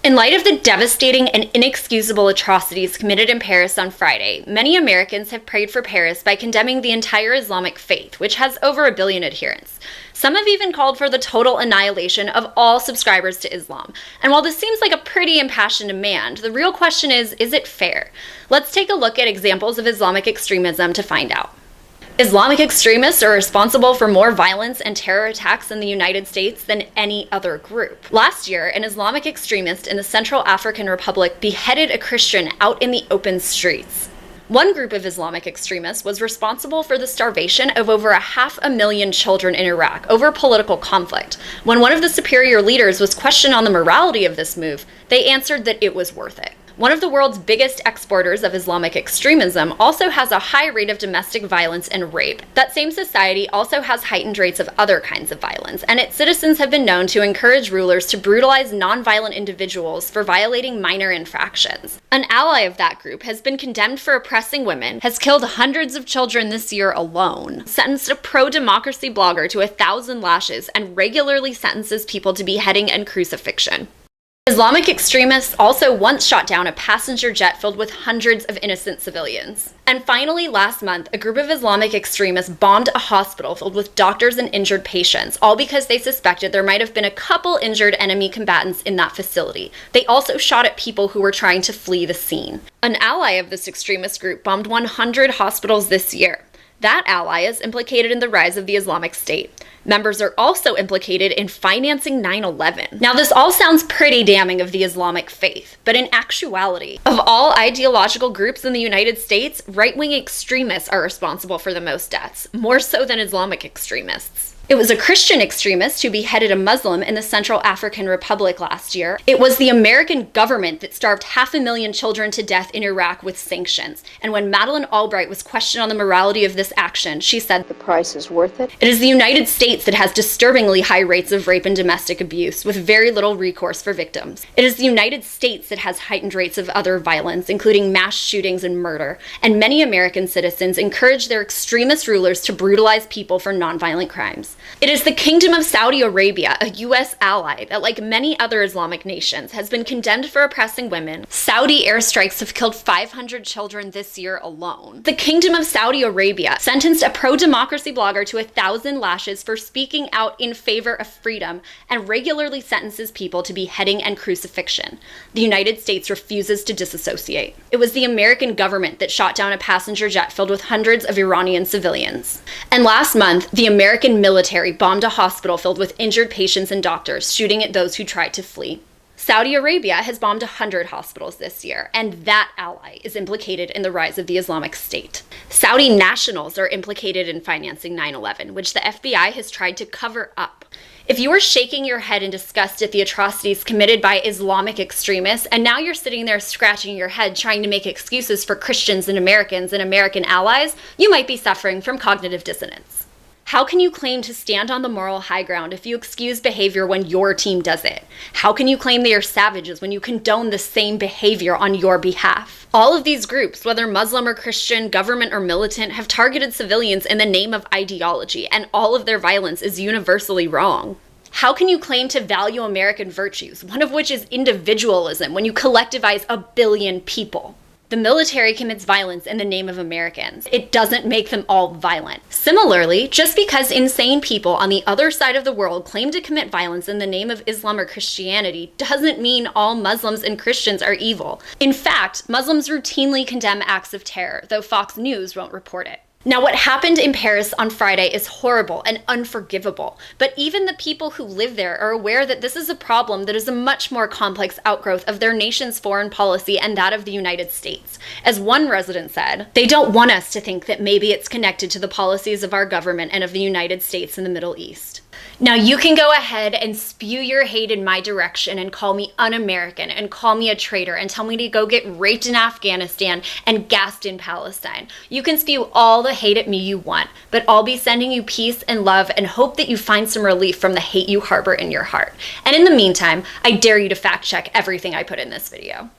In light of the devastating and inexcusable atrocities committed in Paris on Friday, many Americans have prayed for Paris by condemning the entire Islamic faith, which has over 1 billion adherents. Some have even called for the total annihilation of all subscribers to Islam. And while this seems like a pretty impassioned demand, the real question is it fair? Let's take a look at examples of Islamic extremism to find out. Islamic extremists are responsible for more violence and terror attacks in the United States than any other group. Last year, an Islamic extremist in the Central African Republic beheaded a Christian out in the open streets. One group of Islamic extremists was responsible for the starvation of over 500,000 children in Iraq over political conflict. When one of the superior leaders was questioned on the morality of this move, they answered that it was worth it. One of the world's biggest exporters of Islamic extremism also has a high rate of domestic violence and rape. That same society also has heightened rates of other kinds of violence, and its citizens have been known to encourage rulers to brutalize nonviolent individuals for violating minor infractions. An ally of that group has been condemned for oppressing women, has killed hundreds of children this year alone, sentenced a pro-democracy blogger to 1,000 lashes, and regularly sentences people to beheading and crucifixion. Islamic extremists also once shot down a passenger jet filled with hundreds of innocent civilians. And finally, last month, a group of Islamic extremists bombed a hospital filled with doctors and injured patients, all because they suspected there might have been a couple injured enemy combatants in that facility. They also shot at people who were trying to flee the scene. An ally of this extremist group bombed 100 hospitals this year. That ally is implicated in the rise of the Islamic State. Members are also implicated in financing 9/11. Now, this all sounds pretty damning of the Islamic faith, but in actuality, of all ideological groups in the United States, right-wing extremists are responsible for the most deaths, more so than Islamic extremists. It was a Christian extremist who beheaded a Muslim in the Central African Republic last year. It was the American government that starved 500,000 children to death in Iraq with sanctions. And when Madeleine Albright was questioned on the morality of this action, she said, "The price is worth it." It is the United States that has disturbingly high rates of rape and domestic abuse, with very little recourse for victims. It is the United States that has heightened rates of other violence, including mass shootings and murder. And many American citizens encourage their extremist rulers to brutalize people for nonviolent crimes. It is the Kingdom of Saudi Arabia, a U.S. ally that, like many other Islamic nations, has been condemned for oppressing women. Saudi airstrikes have killed 500 children this year alone. The Kingdom of Saudi Arabia sentenced a pro-democracy blogger to 1,000 lashes for speaking out in favor of freedom and regularly sentences people to beheading and crucifixion. The United States refuses to disassociate. It was the American government that shot down a passenger jet filled with hundreds of Iranian civilians. And last month, the American military bombed a hospital filled with injured patients and doctors, shooting at those who tried to flee. Saudi Arabia has bombed 100 hospitals this year, and that ally is implicated in the rise of the Islamic State. Saudi nationals are implicated in financing 9/11, which the FBI has tried to cover up. If you were shaking your head in disgust at the atrocities committed by Islamic extremists, and now you're sitting there scratching your head trying to make excuses for Christians and American allies, you might be suffering from cognitive dissonance. How can you claim to stand on the moral high ground if you excuse behavior when your team does it? How can you claim they are savages when you condone the same behavior on your behalf? All of these groups, whether Muslim or Christian, government or militant, have targeted civilians in the name of ideology, and all of their violence is universally wrong. How can you claim to value American virtues, one of which is individualism, when you collectivize 1 billion people? The military commits violence in the name of Americans. It doesn't make them all violent. Similarly, just because insane people on the other side of the world claim to commit violence in the name of Islam or Christianity doesn't mean all Muslims and Christians are evil. In fact, Muslims routinely condemn acts of terror, though Fox News won't report it. Now, what happened in Paris on Friday is horrible and unforgivable, but even the people who live there are aware that this is a problem that is a much more complex outgrowth of their nation's foreign policy and that of the United States. As one resident said, they don't want us to think that maybe it's connected to the policies of our government and of the United States in the Middle East. Now, you can go ahead and spew your hate in my direction and call me un-American and call me a traitor and tell me to go get raped in Afghanistan and gassed in Palestine. You can spew all the hate at me you want, but I'll be sending you peace and love and hope that you find some relief from the hate you harbor in your heart. And in the meantime, I dare you to fact check everything I put in this video.